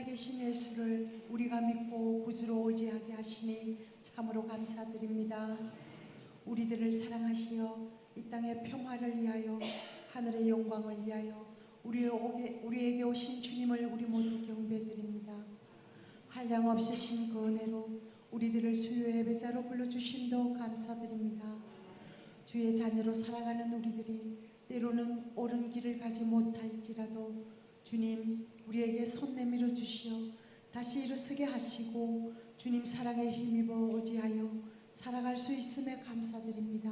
살아계신 예수를 우리가 믿고 구주로 의지하게 하시니 참으로 감사드립니다. 우리들을 사랑하시어 이 땅의 평화를 위하여 하늘의 영광을 위하여 우리에게 오신 주님을 우리 모두 경배드립니다. 한량 없으신 그 은혜로 우리들을 수요의 예배자로 불러주심도 감사드립니다. 주의 자녀로 살아가는 우리들이 때로는 옳은 길을 가지 못할지라도 주님 우리에게 손 내밀어 주시어 다시 일어서게 하시고 주님 사랑에 힘입어 의지하여 살아갈 수 있음에 감사드립니다.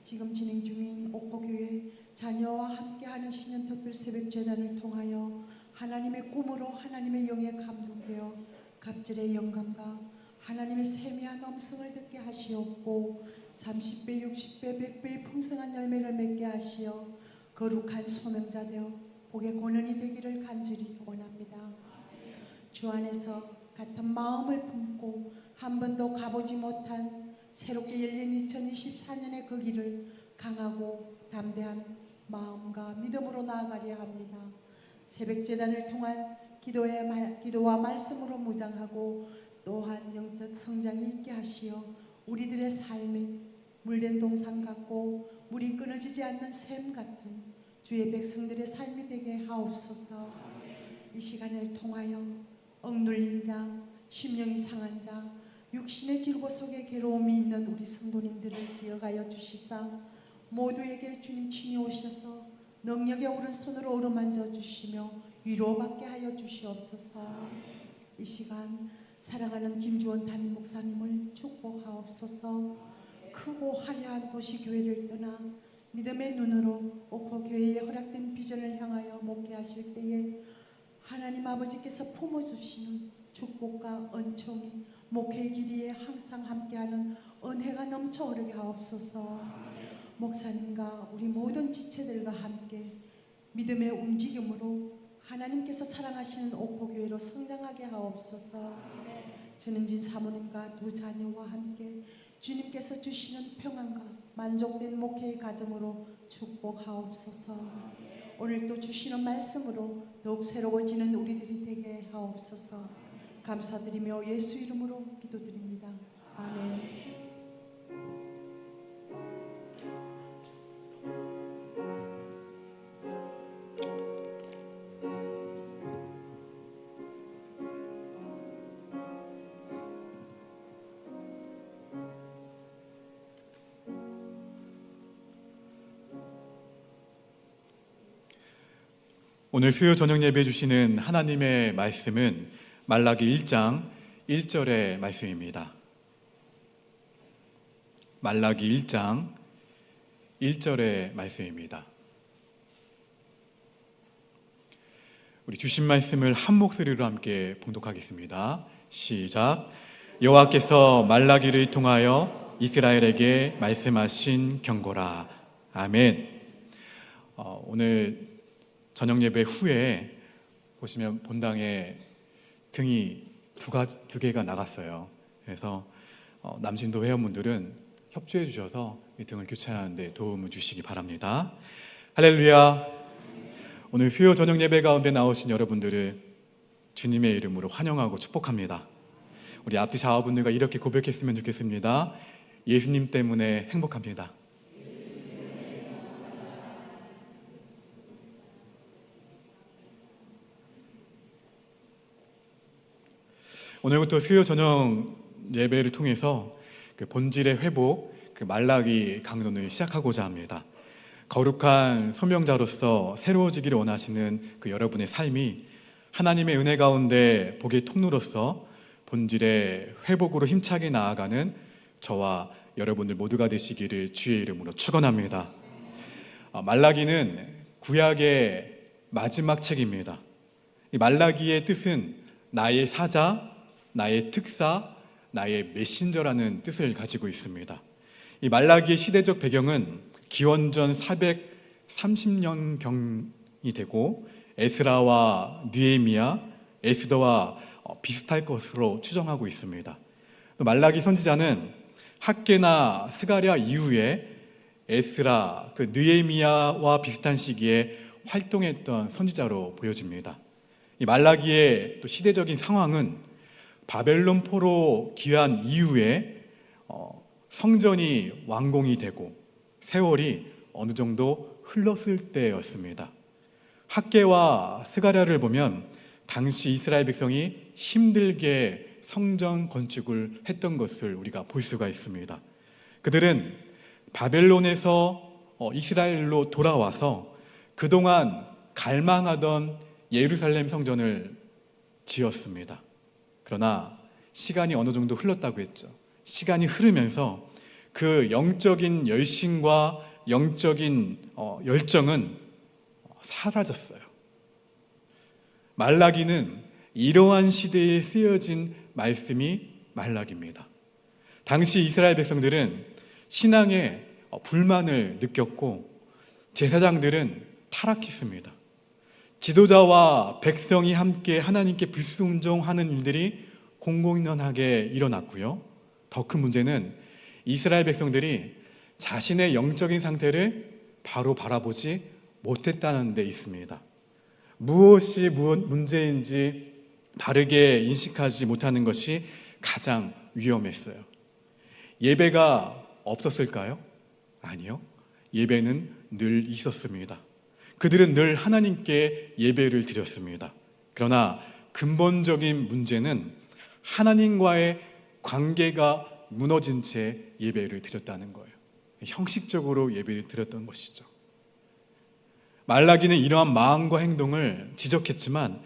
지금 진행 중인 옥포교회 자녀와 함께하는 신년 특별 새벽 제단을 통하여 하나님의 꿈으로 하나님의 영에 감동되어 갑절의 영감과 하나님의 세미한 음성을 듣게 하시옵고 30배, 60배, 100배의 풍성한 열매를 맺게 하시어 거룩한 소명자 되어 복의 권원이 되기를 간절히 원합니다. 주 안에서 같은 마음을 품고 한 번도 가보지 못한 새롭게 열린 2024년의 그 길을 강하고 담대한 마음과 믿음으로 나아가려 합니다. 새벽제단을 통한 기도와 말씀으로 무장하고 또한 영적 성장이 있게 하시어 우리들의 삶이 물된 동상 같고 물이 끊어지지 않는 샘 같은 주의 백성들의 삶이 되게 하옵소서. 이 시간을 통하여 억눌린 자, 심령이 상한 자, 육신의 질고 속에 괴로움이 있는 우리 성도님들을 기억하여 주시사 모두에게 주님 친히 오셔서 능력의 오른손으로 어루만져 주시며 위로받게 하여 주시옵소서. 이 시간 사랑하는 김주원 담임 목사님을 축복하옵소서. 크고 화려한 도시교회를 떠나 믿음의 눈으로 옥포교회에 허락된 비전을 향하여 목회하실 때에 하나님 아버지께서 품어주시는 축복과 은총이 목회의 길이에 항상 함께하는 은혜가 넘쳐 오르게 하옵소서. 목사님과 우리 모든 지체들과 함께 믿음의 움직임으로 하나님께서 사랑하시는 옥포교회로 성장하게 하옵소서. 전은진 사모님과 두 자녀와 함께 주님께서 주시는 평안과 만족된 목회의 가정으로 축복하옵소서. 오늘 또 주시는 말씀으로 더욱 새로워지는 우리들이 되게 하옵소서. 감사드리며 예수 이름으로 기도드립니다. 아멘. 오늘 수요 저녁 예배 주시는 하나님의 말씀은 말라기 1장 1절의 말씀입니다. 말라기 1장 1절의 말씀입니다. 우리 주신 말씀을 한 목소리로 함께 봉독하겠습니다. 시작. 여호와께서 말라기를 통하여 이스라엘에게 말씀하신 경고라. 아멘. 오늘 저녁 예배 후에 보시면 본당에 등이 두 개가 나갔어요. 그래서 남신도 회원분들은 협조해 주셔서 이 등을 교체하는 데 도움을 주시기 바랍니다. 할렐루야. 오늘 수요 저녁 예배 가운데 나오신 여러분들을 주님의 이름으로 환영하고 축복합니다. 우리 앞뒤 좌우분들과 이렇게 고백했으면 좋겠습니다. 예수님 때문에 행복합니다. 오늘부터 수요 저녁 예배를 통해서 그 본질의 회복, 그 말라기 강론을 시작하고자 합니다. 거룩한 소명자로서 새로워지기를 원하시는 그 여러분의 삶이 하나님의 은혜 가운데 복의 통로로서 본질의 회복으로 힘차게 나아가는 저와 여러분들 모두가 되시기를 주의 이름으로 축원합니다. 말라기는 구약의 마지막 책입니다. 이 말라기의 뜻은 나의 사자, 나의 특사, 나의 메신저라는 뜻을 가지고 있습니다. 이 말라기의 시대적 배경은 기원전 430년경이 되고 에스라와 느헤미야, 에스더와 비슷할 것으로 추정하고 있습니다. 말라기 선지자는 학개나 스가랴 이후에 에스라, 느헤미야와 비슷한 시기에 활동했던 선지자로 보여집니다. 이 말라기의 또 시대적인 상황은 바벨론 포로 귀환 이후에 성전이 완공이 되고 세월이 어느 정도 흘렀을 때였습니다. 학개와 스가랴를 보면 당시 이스라엘 백성이 힘들게 성전 건축을 했던 것을 우리가 볼 수가 있습니다. 그들은 바벨론에서 이스라엘로 돌아와서 그동안 갈망하던 예루살렘 성전을 지었습니다. 그러나 시간이 어느 정도 흘렀다고 했죠. 시간이 흐르면서 그 영적인 열심과 영적인 열정은 사라졌어요. 말라기는 이러한 시대에 쓰여진 말씀이 말라기입니다. 당시 이스라엘 백성들은 신앙에 불만을 느꼈고 제사장들은 타락했습니다. 지도자와 백성이 함께 하나님께 불순종하는 일들이 공공연하게 일어났고요. 더 큰 문제는 이스라엘 백성들이 자신의 영적인 상태를 바로 바라보지 못했다는 데 있습니다. 무엇이 문제인지 바르게 인식하지 못하는 것이 가장 위험했어요. 예배가 없었을까요? 아니요. 예배는 늘 있었습니다. 그들은 늘 하나님께 예배를 드렸습니다. 그러나 근본적인 문제는 하나님과의 관계가 무너진 채 예배를 드렸다는 거예요. 형식적으로 예배를 드렸던 것이죠. 말라기는 이러한 마음과 행동을 지적했지만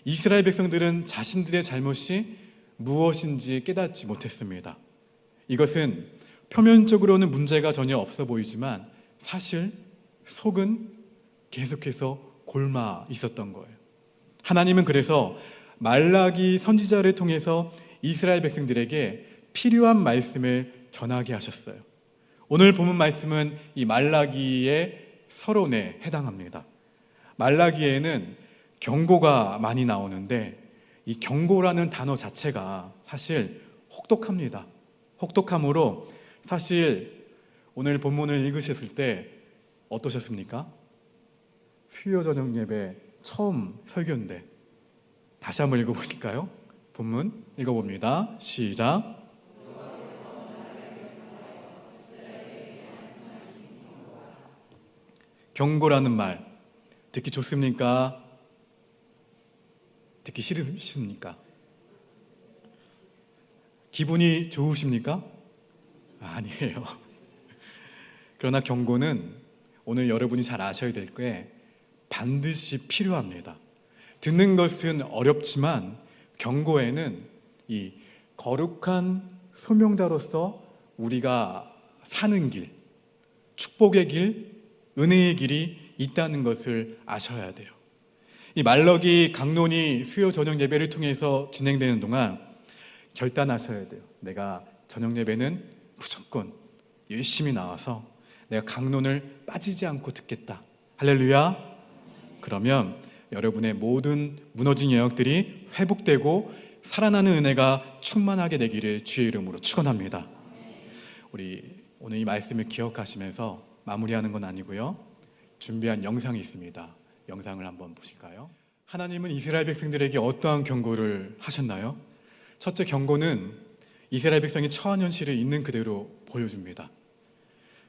이스라엘 백성들은 자신들의 잘못이 무엇인지 깨닫지 못했습니다. 이것은 표면적으로는 문제가 전혀 없어 보이지만 사실 속은 계속해서 골마 있었던 거예요. 하나님은 그래서 말라기 선지자를 통해서 이스라엘 백성들에게 필요한 말씀을 전하게 하셨어요. 오늘 본문 말씀은 이 말라기의 서론에 해당합니다. 말라기에는 경고가 많이 나오는데 이 경고라는 단어 자체가 사실 혹독합니다. 혹독함으로 사실 오늘 본문을 읽으셨을 때 어떠셨습니까? 수요 저녁 예배 처음 설교인데 다시 한번 읽어보실까요? 본문 읽어봅니다. 시작. 경고라는 말 듣기 좋습니까? 듣기 싫으십니까? 기분이 좋으십니까? 아니에요. 그러나 경고는 오늘 여러분이 잘 아셔야 될 게 반드시 필요합니다. 듣는 것은 어렵지만 경고에는 이 거룩한 소명자로서 우리가 사는 길, 축복의 길, 은혜의 길이 있다는 것을 아셔야 돼요. 이 말라기 강론이 수요 저녁 예배를 통해서 진행되는 동안 결단하셔야 돼요. 내가 저녁 예배는 무조건 열심히 나와서 내가 강론을 빠지지 않고 듣겠다. 할렐루야. 그러면 여러분의 모든 무너진 영역들이 회복되고 살아나는 은혜가 충만하게 되기를 주의 이름으로 축원합니다. 우리 오늘 이 말씀을 기억하시면서 마무리하는 건 아니고요. 준비한 영상이 있습니다. 영상을 한번 보실까요? 하나님은 이스라엘 백성들에게 어떠한 경고를 하셨나요? 첫째 경고는 이스라엘 백성이 처한 현실을 있는 그대로 보여줍니다.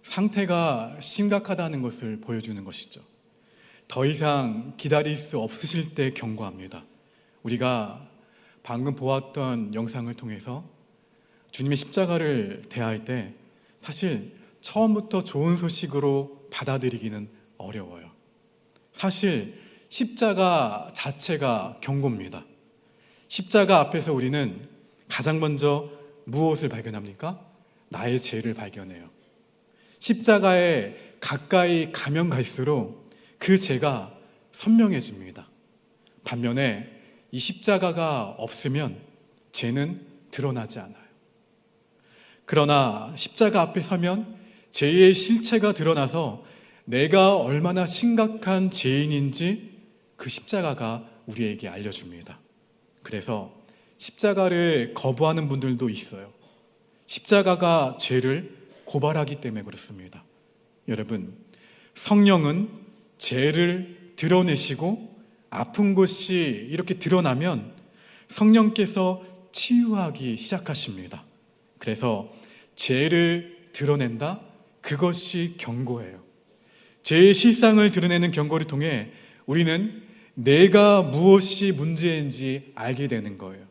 상태가 심각하다는 것을 보여주는 것이죠. 더 이상 기다릴 수 없으실 때 경고합니다. 우리가 방금 보았던 영상을 통해서 주님의 십자가를 대할 때 사실 처음부터 좋은 소식으로 받아들이기는 어려워요. 사실 십자가 자체가 경고입니다. 십자가 앞에서 우리는 가장 먼저 무엇을 발견합니까? 나의 죄를 발견해요. 십자가에 가까이 가면 갈수록 그 죄가 선명해집니다. 반면에 이 십자가가 없으면 죄는 드러나지 않아요. 그러나 십자가 앞에 서면 죄의 실체가 드러나서 내가 얼마나 심각한 죄인인지 그 십자가가 우리에게 알려줍니다. 그래서 십자가를 거부하는 분들도 있어요. 십자가가 죄를 고발하기 때문에 그렇습니다. 여러분, 성령은 죄를 드러내시고 아픈 곳이 이렇게 드러나면 성령께서 치유하기 시작하십니다. 그래서 죄를 드러낸다? 그것이 경고예요. 죄의 실상을 드러내는 경고를 통해 우리는 내가 무엇이 문제인지 알게 되는 거예요.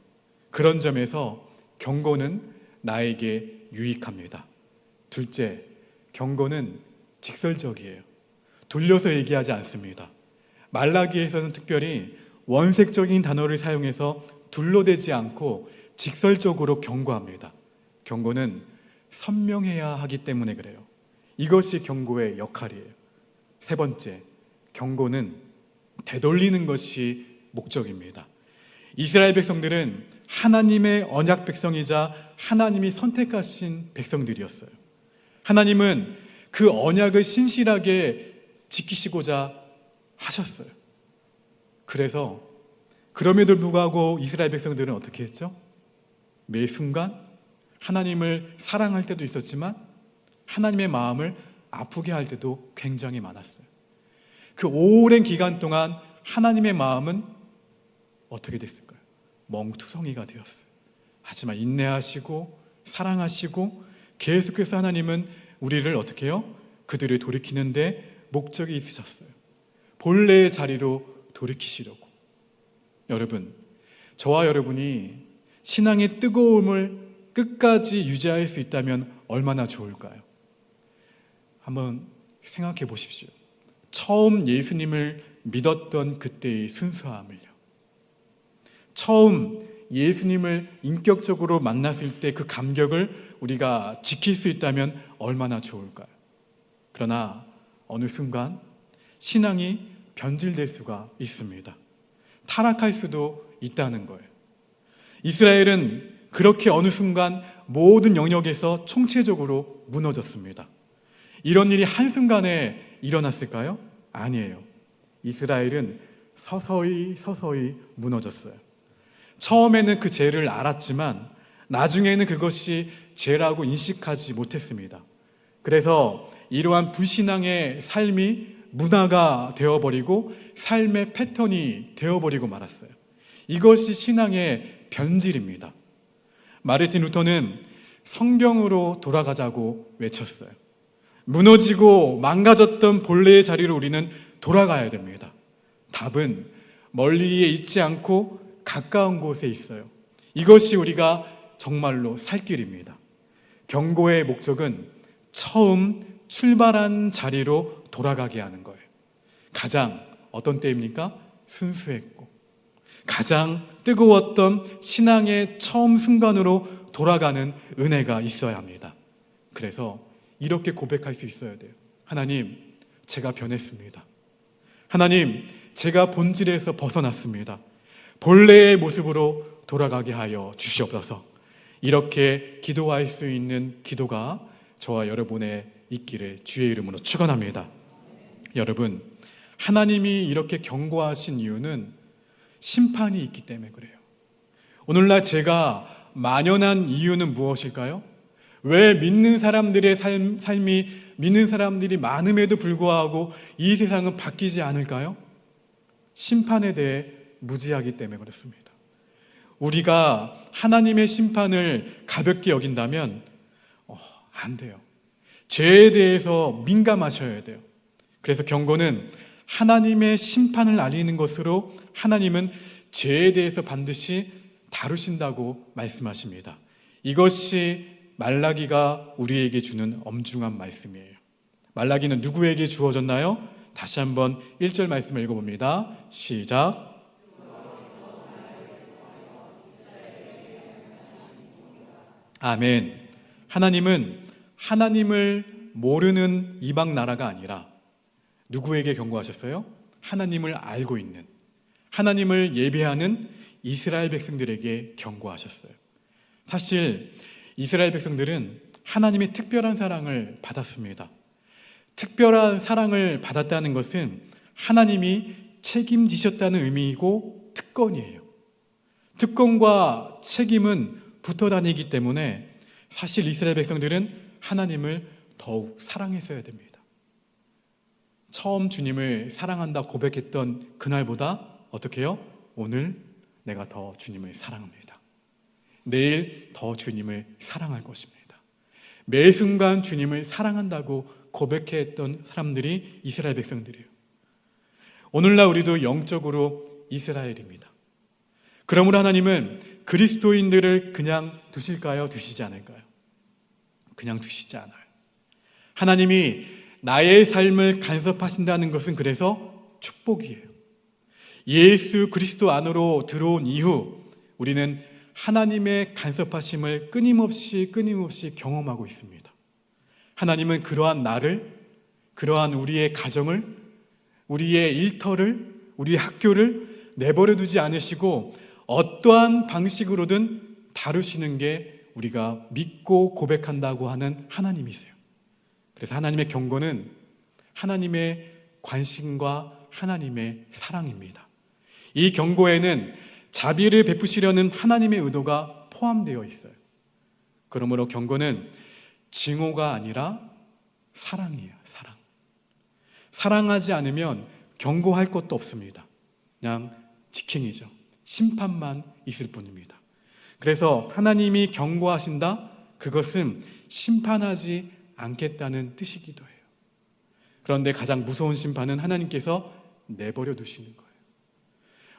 그런 점에서 경고는 나에게 유익합니다. 둘째, 경고는 직설적이에요. 돌려서 얘기하지 않습니다. 말라기에서는 특별히 원색적인 단어를 사용해서 둘러대지 않고 직설적으로 경고합니다. 경고는 선명해야 하기 때문에 그래요. 이것이 경고의 역할이에요. 세 번째, 경고는 되돌리는 것이 목적입니다. 이스라엘 백성들은 하나님의 언약 백성이자 하나님이 선택하신 백성들이었어요. 하나님은 그 언약을 신실하게 지키시고자 하셨어요. 그래서 그럼에도 불구하고 이스라엘 백성들은 어떻게 했죠? 매 순간 하나님을 사랑할 때도 있었지만 하나님의 마음을 아프게 할 때도 굉장히 많았어요. 그 오랜 기간 동안 하나님의 마음은 어떻게 됐을까요? 멍투성이가 되었어요. 하지만 인내하시고 사랑하시고 계속해서 하나님은 우리를 어떻게 해요? 그들을 돌이키는데 목적이 있으셨어요. 본래의 자리로 돌이키시려고. 여러분, 저와 여러분이 신앙의 뜨거움을 끝까지 유지할 수 있다면 얼마나 좋을까요? 한번 생각해 보십시오. 처음 예수님을 믿었던 그때의 순수함을요. 처음 예수님을 인격적으로 만났을 때 그 감격을 우리가 지킬 수 있다면 얼마나 좋을까요? 그러나 어느 순간 신앙이 변질될 수가 있습니다. 타락할 수도 있다는 거예요. 이스라엘은 그렇게 어느 순간 모든 영역에서 총체적으로 무너졌습니다. 이런 일이 한순간에 일어났을까요? 아니에요. 이스라엘은 서서히 무너졌어요. 처음에는 그 죄를 알았지만 나중에는 그것이 죄라고 인식하지 못했습니다. 그래서 이러한 불신앙의 삶이 문화가 되어버리고 삶의 패턴이 되어버리고 말았어요. 이것이 신앙의 변질입니다. 마르틴 루터는 성경으로 돌아가자고 외쳤어요. 무너지고 망가졌던 본래의 자리로 우리는 돌아가야 됩니다. 답은 멀리에 있지 않고 가까운 곳에 있어요. 이것이 우리가 정말로 살 길입니다. 경고의 목적은 처음 출발한 자리로 돌아가게 하는 거예요. 가장 어떤 때입니까? 순수했고 가장 뜨거웠던 신앙의 처음 순간으로 돌아가는 은혜가 있어야 합니다. 그래서 이렇게 고백할 수 있어야 돼요. 하나님, 제가 변했습니다. 하나님, 제가 본질에서 벗어났습니다. 본래의 모습으로 돌아가게 하여 주시옵소서. 이렇게 기도할 수 있는 기도가 저와 여러분의 있기를 주의 이름으로 축원합니다. 여러분, 하나님이 이렇게 경고하신 이유는 심판이 있기 때문에 그래요. 오늘날 제가 만연한 이유는 무엇일까요? 왜 믿는 사람들의 삶이 믿는 사람들이 많음에도 불구하고 이 세상은 바뀌지 않을까요? 심판에 대해 무지하기 때문에 그렇습니다. 우리가 하나님의 심판을 가볍게 여긴다면 안 돼요. 죄에 대해서 민감하셔야 돼요. 그래서 경고는 하나님의 심판을 알리는 것으로 하나님은 죄에 대해서 반드시 다루신다고 말씀하십니다. 이것이 말라기가 우리에게 주는 엄중한 말씀이에요. 말라기는 누구에게 주어졌나요? 다시 한번 1절 말씀을 읽어봅니다. 시작. 아멘. 하나님은 하나님을 모르는 이방 나라가 아니라 누구에게 경고하셨어요? 하나님을 알고 있는, 하나님을 예배하는 이스라엘 백성들에게 경고하셨어요. 사실 이스라엘 백성들은 하나님의 특별한 사랑을 받았습니다. 특별한 사랑을 받았다는 것은 하나님이 책임지셨다는 의미이고 특권이에요. 특권과 책임은 붙어 다니기 때문에 사실 이스라엘 백성들은 하나님을 더욱 사랑했어야 됩니다. 처음 주님을 사랑한다 고백했던 그날보다 어떻게 해요? 오늘 내가 더 주님을 사랑합니다. 내일 더 주님을 사랑할 것입니다. 매 순간 주님을 사랑한다고 고백했던 사람들이 이스라엘 백성들이에요. 오늘날 우리도 영적으로 이스라엘입니다. 그러므로 하나님은 그리스도인들을 그냥 두실까요? 두시지 않을까요? 그냥 두시지 않아요. 하나님이 나의 삶을 간섭하신다는 것은 그래서 축복이에요. 예수 그리스도 안으로 들어온 이후 우리는 하나님의 간섭하심을 끊임없이 경험하고 있습니다. 하나님은 그러한 나를, 그러한 우리의 가정을, 우리의 일터를, 우리의 학교를 내버려 두지 않으시고 어떠한 방식으로든 다루시는 게 우리가 믿고 고백한다고 하는 하나님이세요. 그래서 하나님의 경고는 하나님의 관심과 하나님의 사랑입니다. 이 경고에는 자비를 베푸시려는 하나님의 의도가 포함되어 있어요. 그러므로 경고는 증오가 아니라 사랑이에요. 사랑. 사랑하지 않으면 경고할 것도 없습니다. 그냥 직행이죠. 심판만 있을 뿐입니다. 그래서 하나님이 경고하신다? 그것은 심판하지 않겠다는 뜻이기도 해요. 그런데 가장 무서운 심판은 하나님께서 내버려 두시는 거예요.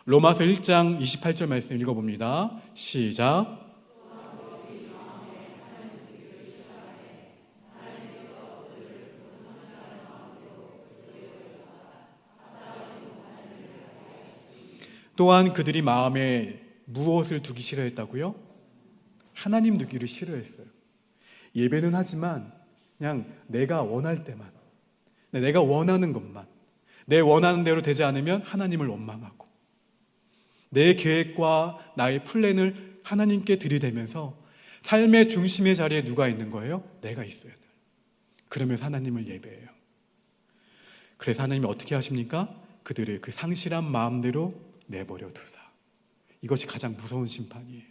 로마서 1장 28절 말씀 읽어봅니다. 시작. 또한 그들이 마음에 무엇을 두기 싫어했다고요? 하나님 두기를 싫어했어요. 예배는 하지만 그냥 내가 원할 때만, 내가 원하는 것만, 내 원하는 대로 되지 않으면 하나님을 원망하고 내 계획과 나의 플랜을 하나님께 들이대면서 삶의 중심의 자리에 누가 있는 거예요? 내가 있어야 돼요. 그러면서 하나님을 예배해요. 그래서 하나님이 어떻게 하십니까? 그들을 그 상실한 마음대로 내버려 두사. 이것이 가장 무서운 심판이에요.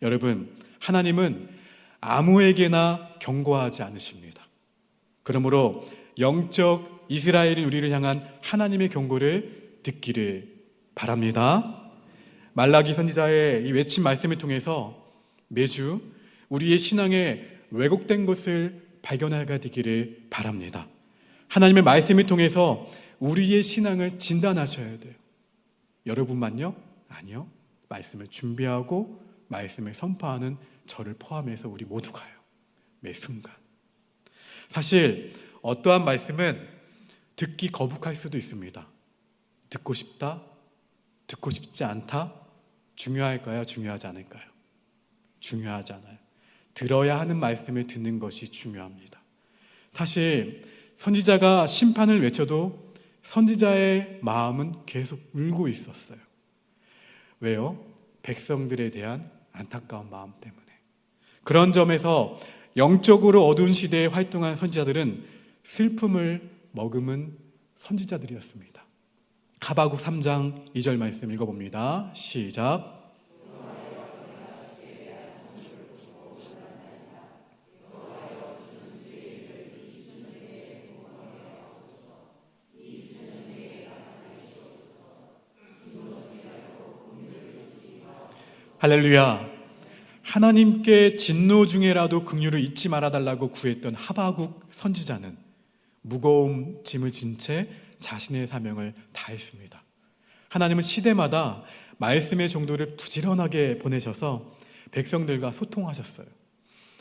여러분, 하나님은 아무에게나 경고하지 않으십니다. 그러므로 영적 이스라엘인 우리를 향한 하나님의 경고를 듣기를 바랍니다. 말라기 선지자의 이 외친 말씀을 통해서 매주 우리의 신앙에 왜곡된 것을 발견하게 되기를 바랍니다. 하나님의 말씀을 통해서 우리의 신앙을 진단하셔야 돼요. 여러분만요? 아니요. 말씀을 준비하고 말씀을 선포하는 저를 포함해서 우리 모두가요. 매 순간. 사실 어떠한 말씀은 듣기 거북할 수도 있습니다. 듣고 싶다? 듣고 싶지 않다? 중요할까요? 중요하지 않을까요? 중요하지 않아요. 들어야 하는 말씀을 듣는 것이 중요합니다. 사실 선지자가 심판을 외쳐도 선지자의 마음은 계속 울고 있었어요. 왜요? 백성들에 대한 안타까운 마음 때문에. 그런 점에서 영적으로 어두운 시대에 활동한 선지자들은 슬픔을 머금은 선지자들이었습니다. 하바국 3장 2절 말씀 읽어봅니다. 시작. 할렐루야. 하나님께 진노 중에라도 긍휼을 잊지 말아달라고 구했던 하바국 선지자는 무거운 짐을 진 채 자신의 사명을 다했습니다. 하나님은 시대마다 말씀의 정도를 부지런하게 보내셔서 백성들과 소통하셨어요.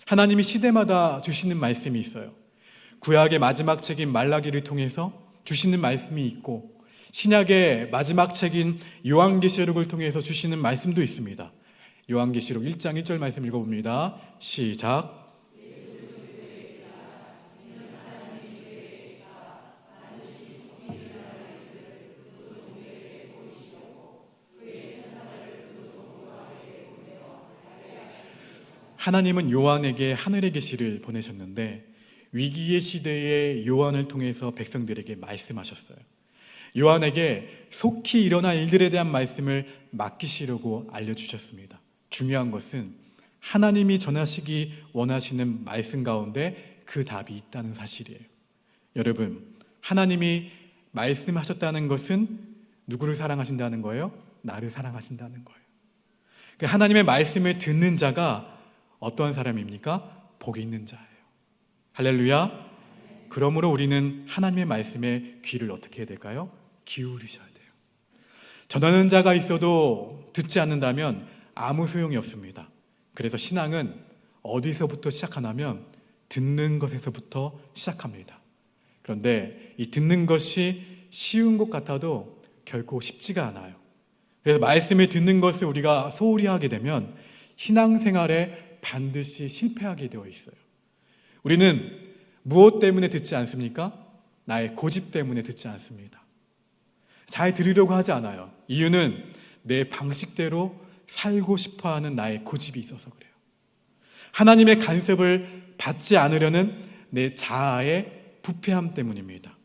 하나님이 시대마다 주시는 말씀이 있어요. 구약의 마지막 책인 말라기를 통해서 주시는 말씀이 있고 신약의 마지막 책인 요한계시록을 통해서 주시는 말씀도 있습니다. 요한계시록 1장 1절 말씀 읽어봅니다. 시작. 하나님은 요한에게 하늘의 계시를 보내셨는데 위기의 시대에 요한을 통해서 백성들에게 말씀하셨어요. 요한에게 속히 일어날 일들에 대한 말씀을 맡기시려고 알려주셨습니다. 중요한 것은 하나님이 전하시기 원하시는 말씀 가운데 그 답이 있다는 사실이에요. 여러분, 하나님이 말씀하셨다는 것은 누구를 사랑하신다는 거예요? 나를 사랑하신다는 거예요. 하나님의 말씀을 듣는 자가 어떠한 사람입니까? 복이 있는 자예요. 할렐루야. 그러므로 우리는 하나님의 말씀에 귀를 어떻게 해야 될까요? 기울이셔야 돼요. 전하는 자가 있어도 듣지 않는다면 아무 소용이 없습니다. 그래서 신앙은 어디서부터 시작하냐면 듣는 것에서부터 시작합니다. 그런데 이 듣는 것이 쉬운 것 같아도 결코 쉽지가 않아요. 그래서 말씀을 듣는 것을 우리가 소홀히 하게 되면 신앙생활에 반드시 실패하게 되어 있어요. 우리는 무엇 때문에 듣지 않습니까? 나의 고집 때문에 듣지 않습니다. 잘 들으려고 하지 않아요. 이유는 내 방식대로 살고 싶어하는 나의 고집이 있어서 그래요. 하나님의 간섭을 받지 않으려는 내 자아의 부패함 때문입니다.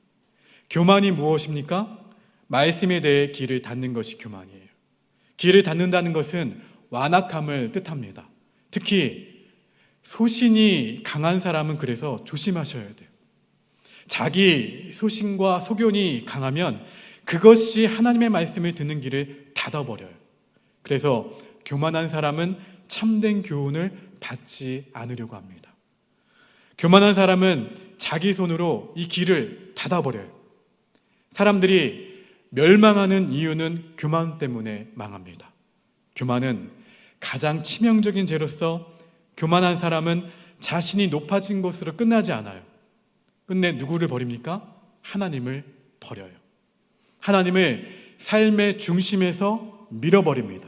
교만이 무엇입니까? 말씀에 대해 귀를 닫는 것이 교만이에요. 귀를 닫는다는 것은 완악함을 뜻합니다. 특히 소신이 강한 사람은 그래서 조심하셔야 돼요. 자기 소신과 소견이 강하면 그것이 하나님의 말씀을 듣는 길을 닫아버려요. 그래서 교만한 사람은 참된 교훈을 받지 않으려고 합니다. 교만한 사람은 자기 손으로 이 길을 닫아버려요. 사람들이 멸망하는 이유는 교만 때문에 망합니다. 교만은 가장 치명적인 죄로서 교만한 사람은 자신이 높아진 것으로 끝나지 않아요. 끝내 누구를 버립니까? 하나님을 버려요. 하나님을 삶의 중심에서 밀어버립니다.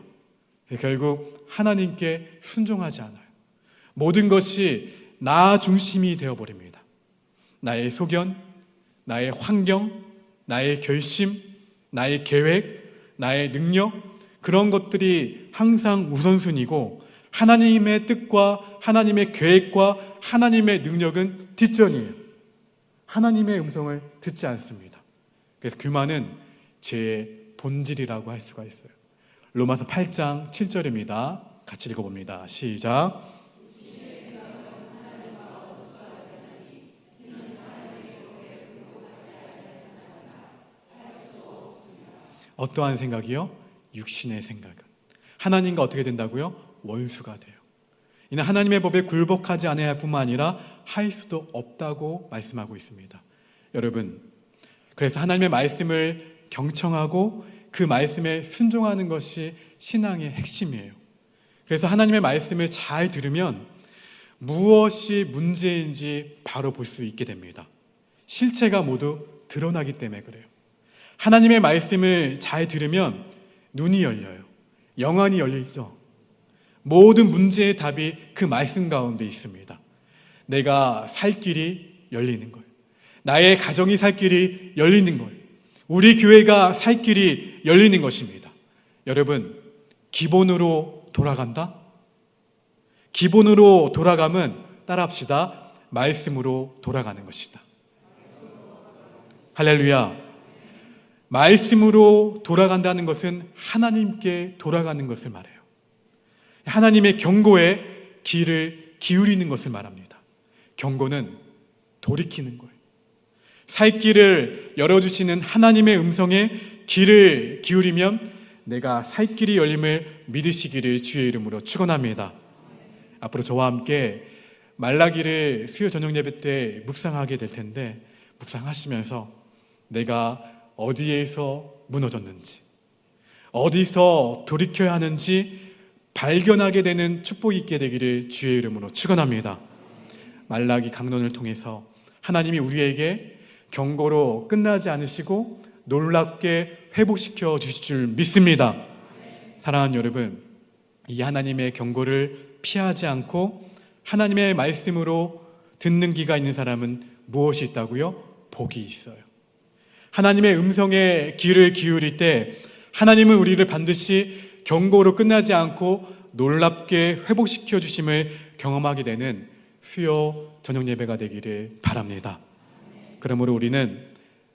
결국 하나님께 순종하지 않아요. 모든 것이 나 중심이 되어버립니다. 나의 소견, 나의 환경, 나의 결심, 나의 계획, 나의 능력, 그런 것들이 항상 우선순위고 하나님의 뜻과 하나님의 계획과 하나님의 능력은 뒷전이에요. 하나님의 음성을 듣지 않습니다. 그래서 교만은 죄의 본질이라고 할 수가 있어요. 로마서 8장 7절입니다. 같이 읽어봅니다. 시작. 어떠한 생각이요? 육신의 생각은 하나님과 어떻게 된다고요? 원수가 돼요. 이는 하나님의 법에 굴복하지 않아야 할 뿐만 아니라 할 수도 없다고 말씀하고 있습니다. 여러분, 그래서 하나님의 말씀을 경청하고 그 말씀에 순종하는 것이 신앙의 핵심이에요. 그래서 하나님의 말씀을 잘 들으면 무엇이 문제인지 바로 볼 수 있게 됩니다. 실체가 모두 드러나기 때문에 그래요. 하나님의 말씀을 잘 들으면 눈이 열려요. 영안이 열리죠. 모든 문제의 답이 그 말씀 가운데 있습니다. 내가 살 길이 열리는 거예요. 나의 가정이 살 길이 열리는 거예요. 우리 교회가 살 길이 열리는 것입니다. 여러분, 기본으로 돌아간다? 기본으로 돌아가면 따라합시다. 말씀으로 돌아가는 것이다. 할렐루야. 말씀으로 돌아간다는 것은 하나님께 돌아가는 것을 말해요. 하나님의 경고에 귀를 기울이는 것을 말합니다. 경고는 돌이키는 거예요. 살 길을 열어주시는 하나님의 음성에 귀를 기울이면 내가 살 길이 열림을 믿으시기를 주의 이름으로 축원합니다. 앞으로 저와 함께 말라기를 수요 저녁 예배 때 묵상하게 될 텐데 묵상하시면서 내가 어디에서 무너졌는지, 어디서 돌이켜야 하는지 발견하게 되는 축복이 있게 되기를 주의 이름으로 축원합니다. 말라기 강론을 통해서 하나님이 우리에게 경고로 끝나지 않으시고 놀랍게 회복시켜 주실 줄 믿습니다. 사랑하는 여러분, 이 하나님의 경고를 피하지 않고 하나님의 말씀으로 듣는 귀가 있는 사람은 무엇이 있다고요? 복이 있어요. 하나님의 음성에 귀를 기울일 때 하나님은 우리를 반드시 경고로 끝나지 않고 놀랍게 회복시켜 주심을 경험하게 되는 수요 저녁 예배가 되기를 바랍니다. 그러므로 우리는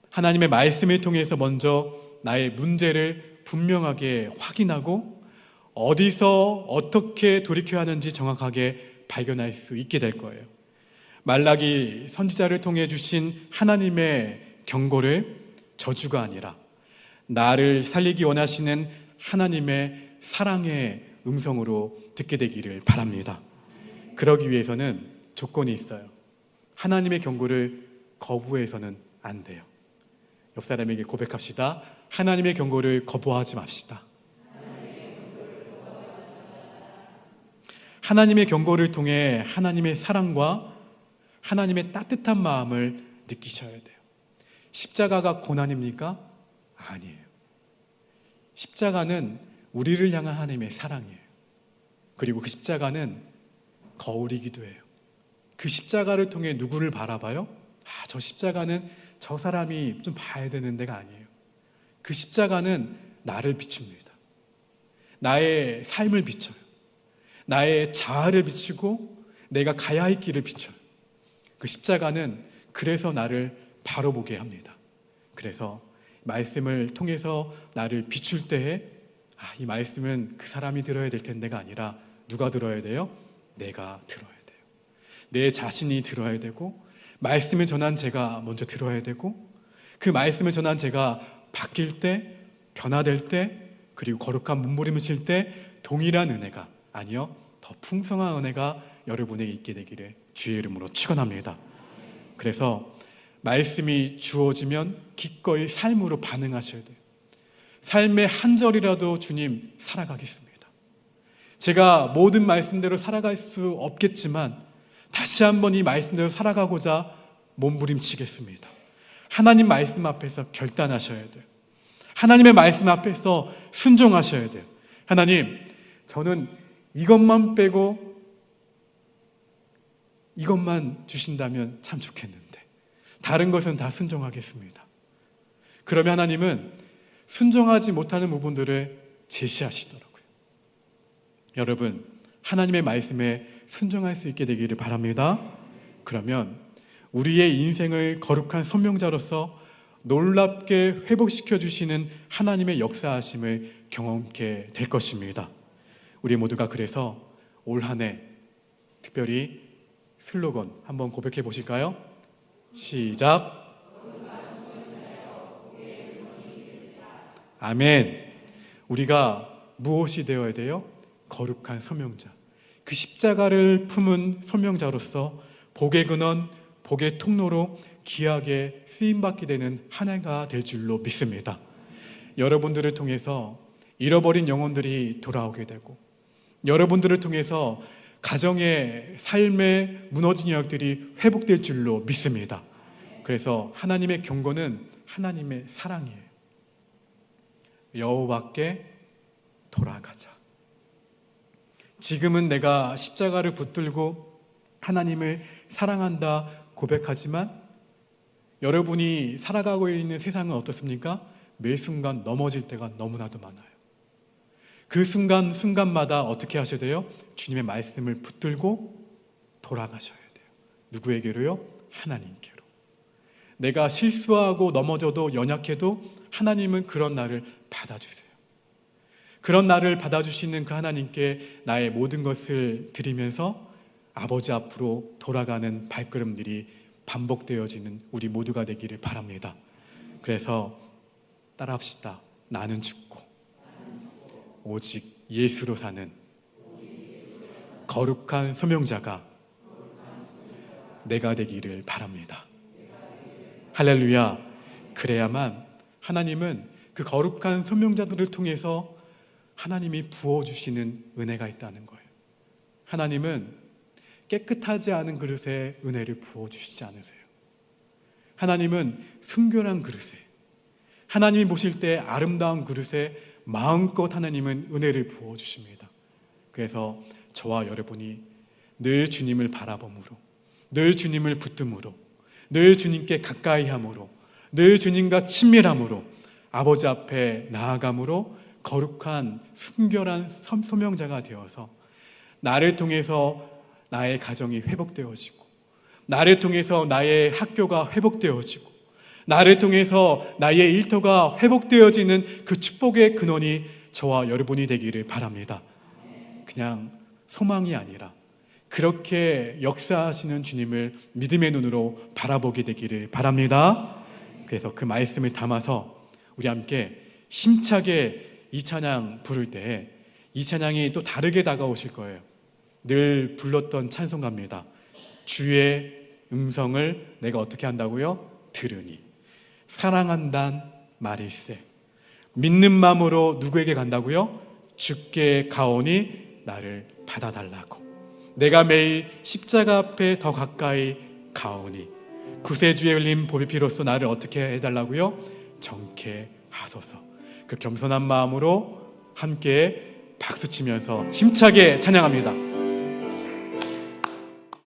하나님의 말씀을 통해서 먼저 나의 문제를 분명하게 확인하고 어디서 어떻게 돌이켜야 하는지 정확하게 발견할 수 있게 될 거예요. 말라기 선지자를 통해 주신 하나님의 경고를 저주가 아니라 나를 살리기 원하시는 하나님의 사랑의 음성으로 듣게 되기를 바랍니다. 그러기 위해서는 조건이 있어요. 하나님의 경고를 거부해서는 안 돼요. 옆 사람에게 고백합시다. 하나님의 경고를 거부하지 맙시다. 하나님의 경고를 통해 하나님의 사랑과 하나님의 따뜻한 마음을 느끼셔야 돼요. 십자가가 고난입니까? 아니에요. 십자가는 우리를 향한 하나님의 사랑이에요. 그리고 그 십자가는 거울이기도 해요. 그 십자가를 통해 누구를 바라봐요? 저 십자가는 저 사람이 좀 봐야 되는 데가 아니에요. 그 십자가는 나를 비춥니다. 나의 삶을 비춰요. 나의 자아를 비추고 내가 가야 할 길을 비춰요. 그 십자가는 그래서 나를 바로 보게 합니다. 그래서 말씀을 통해서 나를 비출 때에 이 말씀은 그 사람이 들어야 될 텐데가 아니라 누가 들어야 돼요? 내가 들어야 돼요. 내 자신이 들어야 되고 말씀을 전한 제가 먼저 들어야 되고 그 말씀을 전한 제가 바뀔 때, 변화될 때, 그리고 거룩한 몸부림을 칠 때 동일한 은혜가 아니요 더 풍성한 은혜가 여러분에게 있게 되기를 주의 이름으로 축원합니다. 그래서 말씀이 주어지면 기꺼이 삶으로 반응하셔야 돼요. 삶의 한 절이라도 주님 살아가겠습니다. 제가 모든 말씀대로 살아갈 수 없겠지만 다시 한번 이 말씀대로 살아가고자 몸부림치겠습니다. 하나님 말씀 앞에서 결단하셔야 돼요. 하나님의 말씀 앞에서 순종하셔야 돼요. 하나님, 저는 이것만 빼고 이것만 주신다면 참 좋겠는데 다른 것은 다 순종하겠습니다. 그러면 하나님은 순종하지 못하는 부분들을 제시하시더라고요. 여러분, 하나님의 말씀에 순종할 수 있게 되기를 바랍니다. 그러면 우리의 인생을 거룩한 선명자로서 놀랍게 회복시켜 주시는 하나님의 역사하심을 경험하게 될 것입니다. 우리 모두가 그래서 올 한 해 특별히 슬로건 한번 고백해 보실까요? 시작. 아멘. 우리가 무엇이 되어야 돼요? 거룩한 소명자. 그 십자가를 품은 소명자로서 복의 근원, 복의 통로로 귀하게 쓰임받게 되는 한 해가 될 줄로 믿습니다. 여러분들을 통해서 잃어버린 영혼들이 돌아오게 되고 여러분들을 통해서 가정의 삶의 무너진 영역들이 회복될 줄로 믿습니다. 그래서 하나님의 경고는 하나님의 사랑이에요. 여호와께 돌아가자. 지금은 내가 십자가를 붙들고 하나님을 사랑한다 고백하지만 여러분이 살아가고 있는 세상은 어떻습니까? 매 순간 넘어질 때가 너무나도 많아요. 그 순간마다 어떻게 하셔야 돼요? 주님의 말씀을 붙들고 돌아가셔야 돼요. 누구에게로요? 하나님께로. 내가 실수하고 넘어져도 연약해도 하나님은 그런 나를 받아주세요. 그런 나를 받아주시는 그 하나님께 나의 모든 것을 드리면서 아버지 앞으로 돌아가는 발걸음들이 반복되어지는 우리 모두가 되기를 바랍니다. 그래서 따라합시다. 나는 죽고 오직 예수로 사는 거룩한 소명자가 내가 되기를 바랍니다. 할렐루야. 그래야만 하나님은 그 거룩한 소명자들을 통해서 하나님이 부어주시는 은혜가 있다는 거예요. 하나님은 깨끗하지 않은 그릇에 은혜를 부어주시지 않으세요. 하나님은 순결한 그릇에, 하나님이 보실 때 아름다운 그릇에 마음껏 하나님은 은혜를 부어주십니다. 그래서 저와 여러분이 늘 주님을 바라봄으로, 늘 주님을 붙듦으로, 늘 주님께 가까이 함으로, 늘 주님과 친밀함으로, 아버지 앞에 나아감으로 거룩한 순결한 소명자가 되어서 나를 통해서 나의 가정이 회복되어지고, 나를 통해서 나의 학교가 회복되어지고, 나를 통해서 나의 일터가 회복되어지는 그 축복의 근원이 저와 여러분이 되기를 바랍니다. 그냥 소망이 아니라 그렇게 역사하시는 주님을 믿음의 눈으로 바라보게 되기를 바랍니다. 그래서 그 말씀을 담아서 우리 함께 힘차게 이 찬양 부를 때 이 찬양이 또 다르게 다가오실 거예요. 늘 불렀던 찬송가입니다. 주의 음성을 내가 어떻게 한다고요? 들으니 사랑한단 말일세. 믿는 마음으로 누구에게 간다고요? 주께 가오니 나를 받아달라고. 내가 매일 십자가 앞에 더 가까이 가오니 구세주의 흘린 보배 피로써 나를 어떻게 해달라고요? 정케 하소서. 그 겸손한 마음으로 함께 박수치면서 힘차게 찬양합니다.